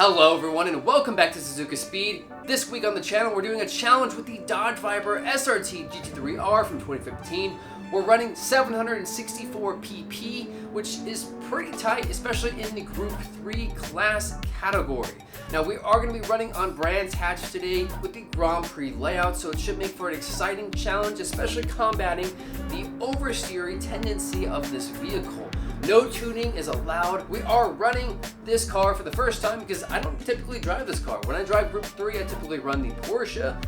Hello everyone and welcome back to Suzuka Speed. This week on the channel we're doing a challenge with the Dodge Viper SRT GT3R from 2015. We're running 764 pp, which is pretty tight, especially in the Group 3 class category. Now we are going to be running on Brands Hatch today with the Grand Prix layout, so it should make for an exciting challenge, especially combating the oversteering tendency of this vehicle. No tuning is allowed. We are running this car for the first time because I don't typically drive this car. When I drive Group 3, I typically run the Porsche,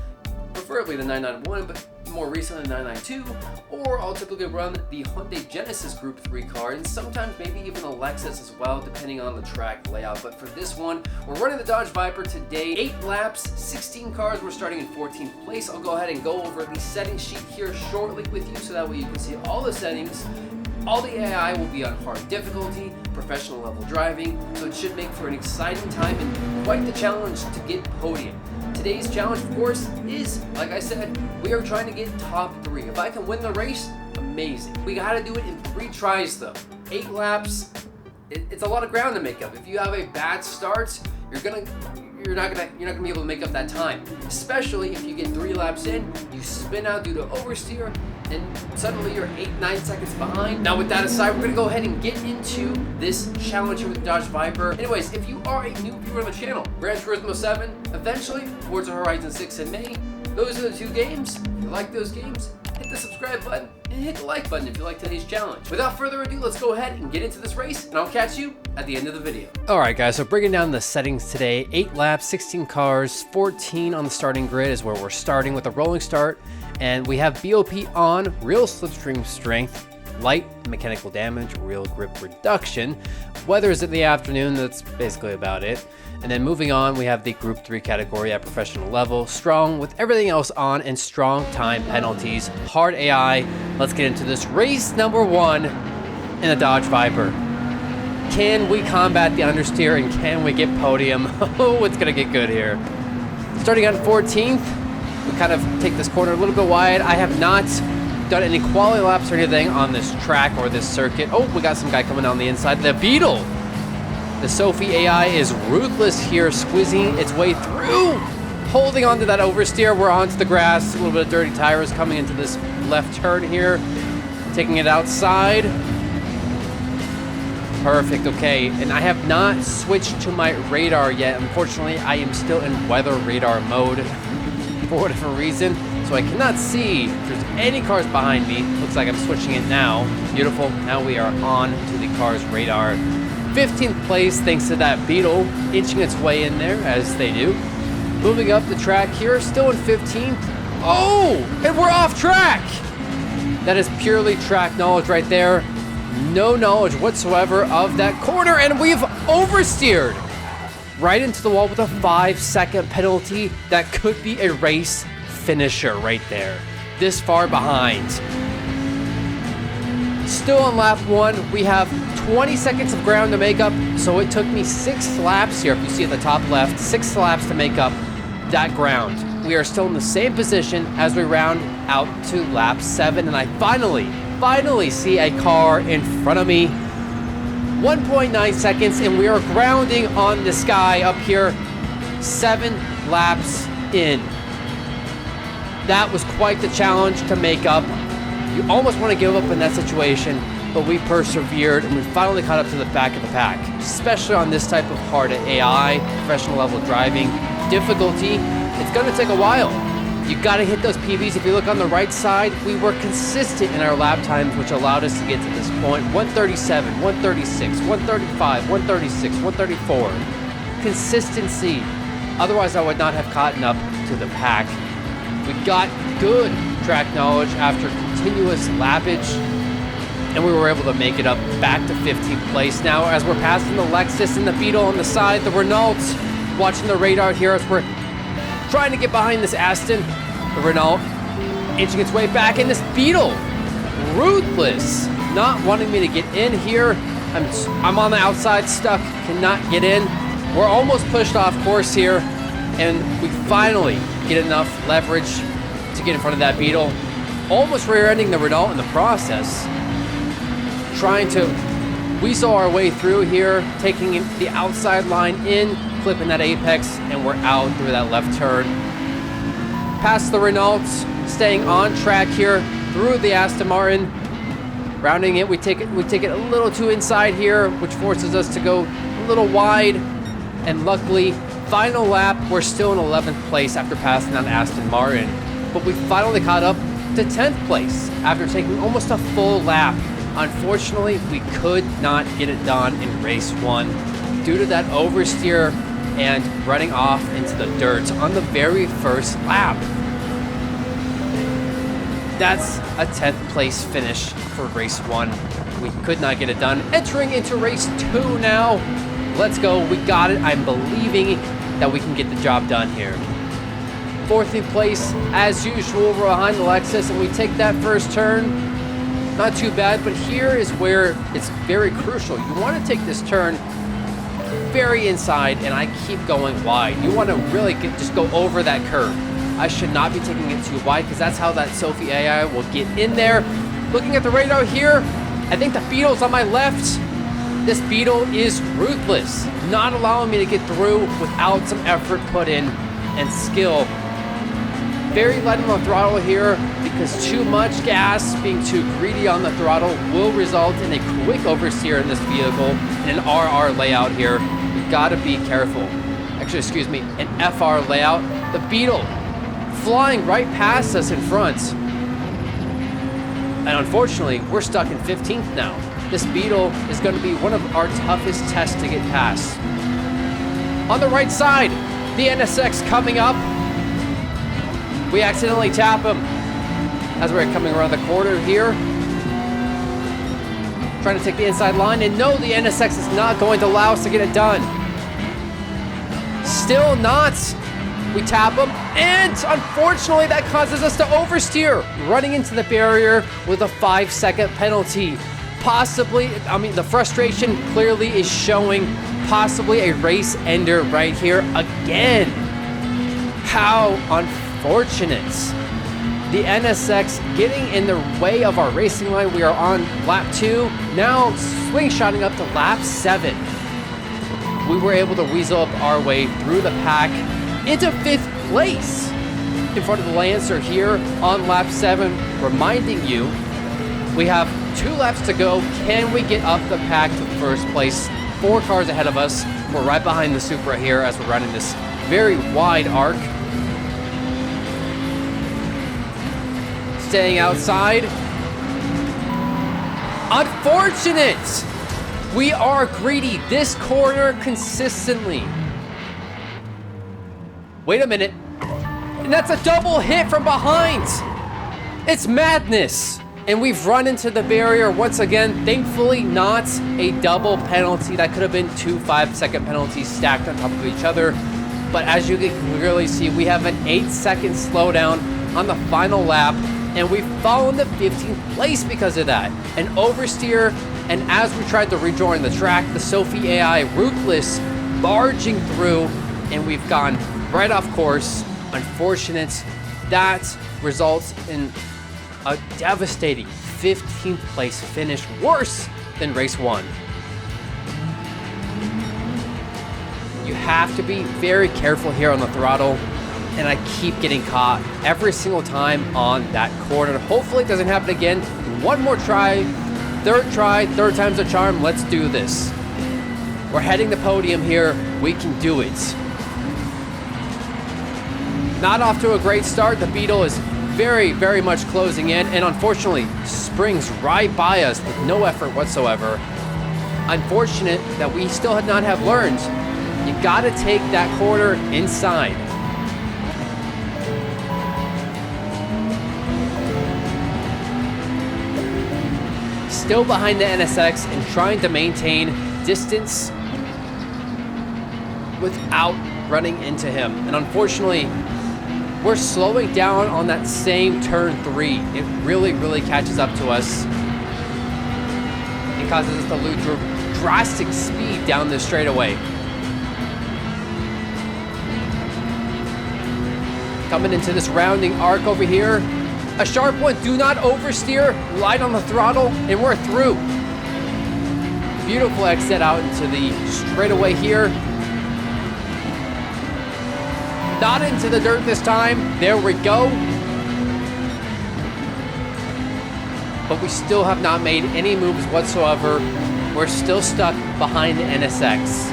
preferably the 991, but more recently the 992, or I'll typically run the Hyundai Genesis Group 3 car, and sometimes maybe even a Lexus as well, depending on the track layout. But for this one, we're running the Dodge Viper today. 8 laps, 16 cars. We're starting in 14th place. I'll go ahead and go over the settings sheet here shortly with you, so that way you can see all the settings. All the AI will be on hard difficulty, professional level driving, so it should make for an exciting time and quite the challenge to get podium. Today's challenge, of course, is, like I said, we are trying to get top 3. If I can win the race, amazing. We gotta do it in 3 tries though. 8 laps, it's a lot of ground to make up. If you have a bad start, you're not gonna be able to make up that time. Especially if you get 3 laps in, you spin out due to oversteer, and suddenly you're 8-9 seconds behind. Now with that aside, we're gonna go ahead and get into this challenge here with the Dodge Viper. Anyways, if you are a new viewer on the channel, Gran Turismo 7, eventually Forza Horizon 6 in May. Those are the 2 games. If you like those games, hit the subscribe button and hit the like button if you like today's challenge. Without further ado, let's go ahead and get into this race, and I'll catch you at the end of the video. Alright guys, so bringing down the settings today, 8 laps, 16 cars, 14 on the starting grid is where we're starting with a rolling start. And we have BOP on, real slipstream strength, light mechanical damage, real grip reduction. Weather is in the afternoon, that's basically about it. And then moving on, we have the Group 3 category at professional level, strong with everything else on, and strong time penalties, hard AI. Let's get into this race number 1 in the Dodge Viper. Can we combat the understeer and can we get podium? Oh, it's gonna get good here. Starting on 14th. We kind of take this corner a little bit wide. I have not done any quality laps or anything on this track or this circuit. Oh, we got some guy coming on the inside. The Beetle. The Sophy AI is ruthless here, squeezing its way through, holding onto that oversteer. We're onto the grass. A little bit of dirty tires coming into this left turn here, taking it outside. Perfect, okay. And I have not switched to my radar yet. Unfortunately, I am still in weather radar mode for whatever reason, so I cannot see if there's any cars behind me. Looks like I'm switching it now. Beautiful. Now we are on to the car's radar. 15th place thanks to that Beetle inching its way in there, as they do. Moving up the track here, still in 15th. Oh, and we're off track. That is purely track knowledge right there. No knowledge whatsoever of that corner, and we've oversteered right into the wall with a 5-second penalty. That could be a race finisher right there. This far behind. Still on lap 1, we have 20 seconds of ground to make up, so it took me 6 laps here, if you see at the top left, 6 laps to make up that ground. We are still in the same position as we round out to lap 7, and I finally see a car in front of me. 1.9 seconds, and we are grounding on this guy up here, 7 laps in. That was quite the challenge to make up. You almost want to give up in that situation, but we persevered, and we finally caught up to the back of the pack, especially on this type of hard AI, professional level driving difficulty. It's going to take a while. You got to hit those PBs. If you look on the right side, we were consistent in our lap times, which allowed us to get to this point. 137, 136, 135, 136, 134. Consistency. Otherwise, I would not have caught up to the pack. We got good track knowledge after continuous lappage, and we were able to make it up back to 15th place. Now, as we're passing the Lexus and the Beetle on the side, the Renault, watching the radar here as we're trying to get behind this Aston, the Renault inching its way back, and this Beetle, ruthless, not wanting me to get in here. I'm on the outside, stuck, cannot get in. We're almost pushed off course here, and we finally get enough leverage to get in front of that Beetle. Almost rear-ending the Renault in the process. Trying to weasel our way through here, taking the outside line in, clipping that apex, and we're out through that left turn. Past the Renault, staying on track here through the Aston Martin. Rounding it, we take it a little too inside here, which forces us to go a little wide. And luckily, final lap, we're still in 11th place after passing on Aston Martin. But we finally caught up to 10th place after taking almost a full lap. Unfortunately, we could not get it done in race 1 due to that oversteer and running off into the dirt on the very first lap. That's a 10th place finish for race 1. We could not get it done. Entering into race 2 now. Let's go. We got it. I'm believing that we can get the job done here. 4th place, as usual, we're behind the Lexus, and we take that first turn. Not too bad, but here is where it's very crucial. You want to take this turn very inside, and I keep going wide. You want to really just go over that curve. I should not be taking it too wide because that's how that Sophy AI will get in there. Looking at the radar here, I think the Beetle's on my left. This Beetle is ruthless, not allowing me to get through without some effort put in and skill. Very light on the throttle here because too much gas, being too greedy on the throttle will result in a quick oversteer in this vehicle in an RR layout here. You've got to be careful. Actually, excuse me, an FR layout. The Beetle flying right past us in front. And unfortunately, we're stuck in 15th now. This Beetle is going to be one of our toughest tests to get past. On the right side, the NSX coming up. We accidentally tap him as we're coming around the corner here. Trying to take the inside line, and no, the NSX is not going to allow us to get it done. Still not. We tap him, and unfortunately that causes us to oversteer, running into the barrier with a 5-second penalty. Possibly, I mean, the frustration clearly is showing. Possibly a race ender right here again. How unfortunate. The NSX getting in the way of our racing line. We are on lap 2, now slingshotting up to lap 7. We were able to weasel up our way through the pack into 5th place in front of the Lancer here on lap 7, reminding you we have 2 laps to go. Can we get up the pack to first place? 4 cars ahead of us. We're right behind the Supra here as we're running this very wide arc. Staying outside. Unfortunate! We are greedy this corner consistently. Wait a minute. And that's a double hit from behind. It's madness. And we've run into the barrier once again. Thankfully, not a double penalty. That could have been 2 5-second penalties stacked on top of each other. But as you can clearly see, we have an 8-second slowdown on the final lap. And we've fallen to 15th place because of that. An oversteer. And as we tried to rejoin the track, the Sophy AI ruthless barging through. And we've gone right off course. Unfortunate. That results in a devastating 15th place finish, worse than race 1. You have to be very careful here on the throttle, and I keep getting caught every single time on that corner. Hopefully it doesn't happen again. One more try, third time's a charm. Let's do this. We're heading the podium here. We can do it. Not off to a great start. The Beetle is very, very much closing in, and unfortunately springs right by us with no effort whatsoever. Unfortunate that we still had not have learned. You gotta take that corner inside. Still behind the NSX and trying to maintain distance without running into him. And unfortunately, we're slowing down on that same turn 3. It really, really catches up to us. It causes us to lose drastic speed down this straightaway. Coming into this rounding arc over here. A sharp one, do not oversteer, light on the throttle, and we're through. Beautiful exit out into the straightaway here. Not into the dirt this time. There we go. But we still have not made any moves whatsoever. We're still stuck behind the NSX.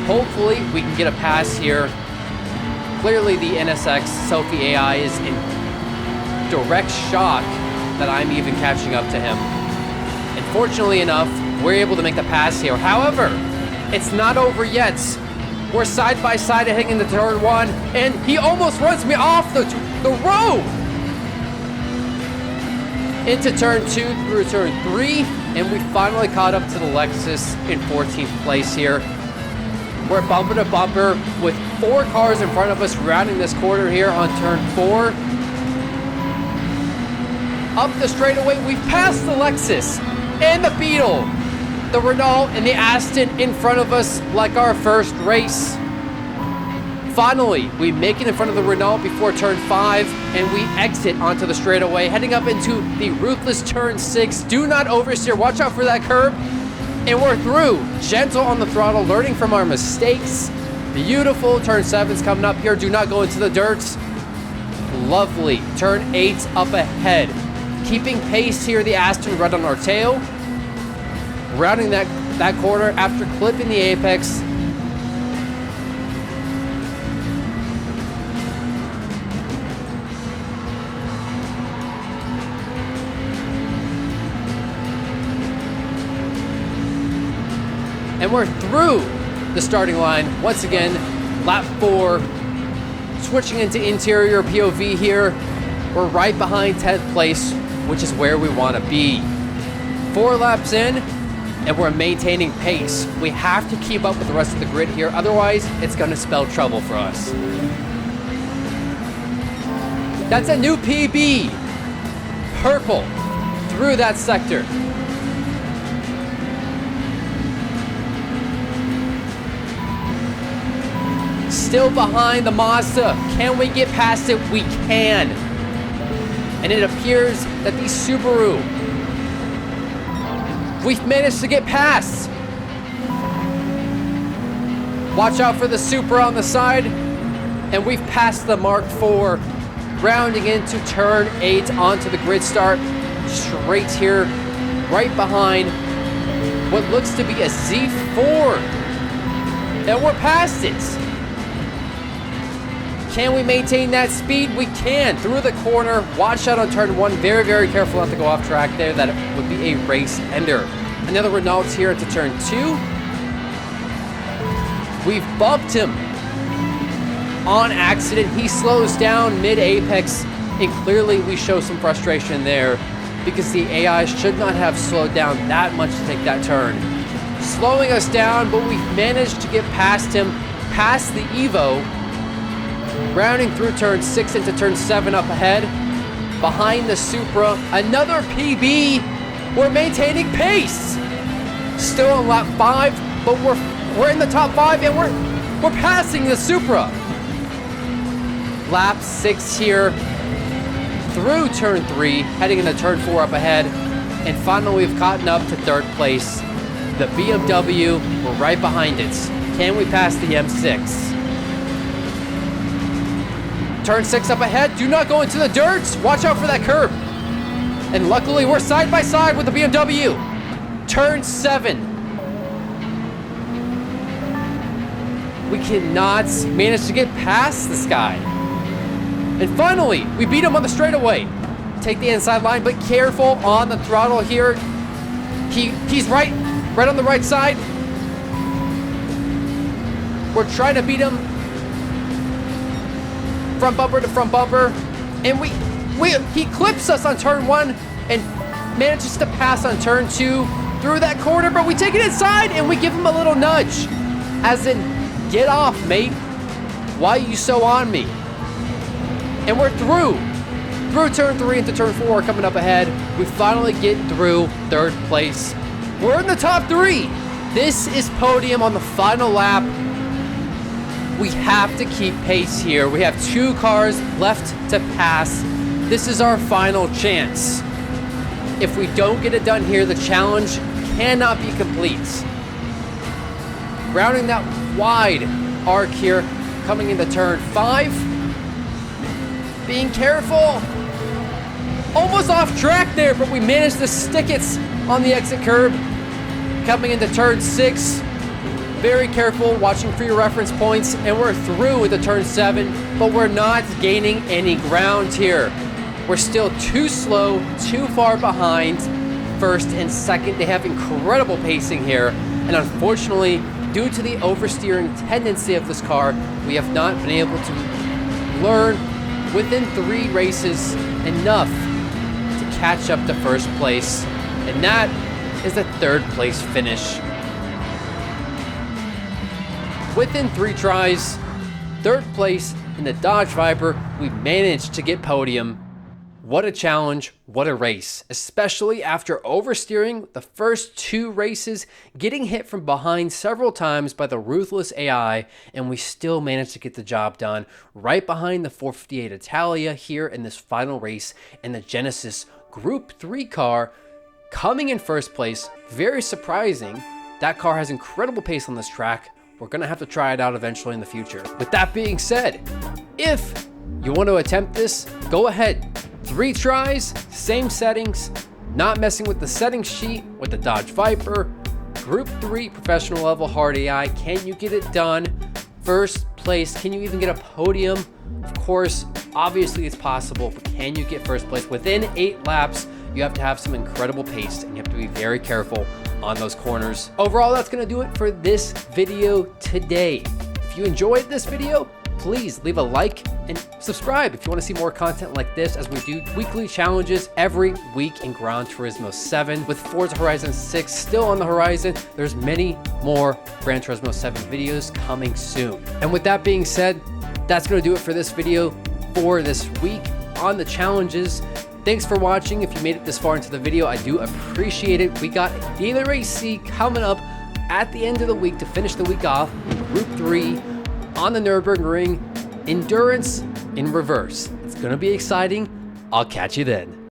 Hopefully we can get a pass here. Clearly the NSX Sophy AI is in direct shock that I'm even catching up to him. And fortunately enough, we're able to make the pass here. However, it's not over yet. We're side by side heading into turn 1, and he almost runs me off the road. Into turn 2 through turn 3, and we finally caught up to the Lexus in 14th place here. We're bumper to bumper with 4 cars in front of us rounding this corner here on turn 4. Up the straightaway, we've passed the Lexus and the Beetle, the Renault and the Aston in front of us like our first race. Finally, we make it in front of the Renault before turn 5, and we exit onto the straightaway, heading up into the ruthless turn 6. Do not oversteer, watch out for that curb. And we're through. Gentle on the throttle, learning from our mistakes. Beautiful. Turn 7's coming up here. Do not go into the dirt. Lovely. Turn 8's up ahead. Keeping pace here, the Aston right on our tail. Rounding that corner after clipping the apex. And we're through the starting line once again. Lap 4. Switching into interior POV here. We're right behind 10th place, which is where we want to be. 4 laps in, and we're maintaining pace. We have to keep up with the rest of the grid here, otherwise it's going to spell trouble for us. That's a new PB. Purple through that sector. Still behind the Mazda. Can we get past it? We can. And it appears that the Subaru, we've managed to get past. Watch out for the Supra on the side. And we've passed the Mark IV, rounding into turn 8 onto the grid start. Straight here, right behind what looks to be a Z4. And we're past it. Can we maintain that speed? We can. Through the corner. Watch out on turn 1. Very, very careful not to go off track there. That would be a race ender. Another Renault's here into turn 2. We've bumped him on accident. He slows down mid-apex, and clearly we show some frustration there because the AI should not have slowed down that much to take that turn. Slowing us down, but we've managed to get past him, past the Evo. Rounding through turn 6 into turn 7 up ahead. Behind the Supra, another PB. We're maintaining pace. Still on lap 5, but we're in the top 5 and we're passing the Supra. Lap 6 here. Through turn 3, heading into turn 4 up ahead. And finally we've gotten up to 3rd place. The BMW, we're right behind it. Can we pass the M6? Turn 6 up ahead. Do not go into the dirt. Watch out for that curb. And luckily, we're side by side with the BMW. Turn 7. We cannot manage to get past this guy. And finally, we beat him on the straightaway. Take the inside line, but careful on the throttle here. He's right on the right side. We're trying to beat him. Front bumper to front bumper, and he clips us on turn 1 and manages to pass on turn 2 through that corner, but we take it inside and we give him a little nudge, as in, get off, mate. Why are you so on me? And we're through turn 3 into turn 4 coming up ahead. We finally get through 3rd place. We're in the top 3. This is Podium on the final lap. We have to keep pace here. We have 2 cars left to pass. This is our final chance. If we don't get it done here, the challenge cannot be complete. Rounding that wide arc here, coming into turn 5. Being careful. Almost off track there, but we managed to stick it on the exit curb. Coming into turn 6. Very careful, watching for your reference points, and we're through into turn 7, but we're not gaining any ground here. We're still too slow, too far behind first and second. They have incredible pacing here, and unfortunately, due to the oversteering tendency of this car, we have not been able to learn within 3 races enough to catch up to first place, and that is the 3rd place finish. Within 3 tries, 3rd place in the Dodge Viper, we managed to get podium. What a challenge, what a race, especially after oversteering the first 2 races, getting hit from behind several times by the ruthless AI, and we still managed to get the job done right behind the 458 Italia here in this final race in the Genesis Group 3 car, coming in first place. Very surprising. That car has incredible pace on this track. We're gonna have to try it out eventually in the future. With that being said, if you want to attempt this, go ahead. 3 tries, same settings, not messing with the settings sheet with the Dodge Viper. Group 3 professional level hard AI. Can you get it done? First place, can you even get a podium? Of course, obviously it's possible, but can you get first place? Within 8 laps, you have to have some incredible pace and you have to be very careful on those corners. Overall, that's gonna do it for this video today. If you enjoyed this video, please leave a like and subscribe if you want to see more content like this, as we do weekly challenges every week in Gran Turismo 7. With Forza Horizon 6 still on the horizon, there's many more Gran Turismo 7 videos coming soon. And with that being said, that's going to do it for this video for this week on the challenges. Thanks for watching. If you made it this far into the video, I do appreciate it. We got Daily Race C coming up at the end of the week to finish the week off in Group 3 on the Nürburgring. Endurance in reverse. It's going to be exciting. I'll catch you then.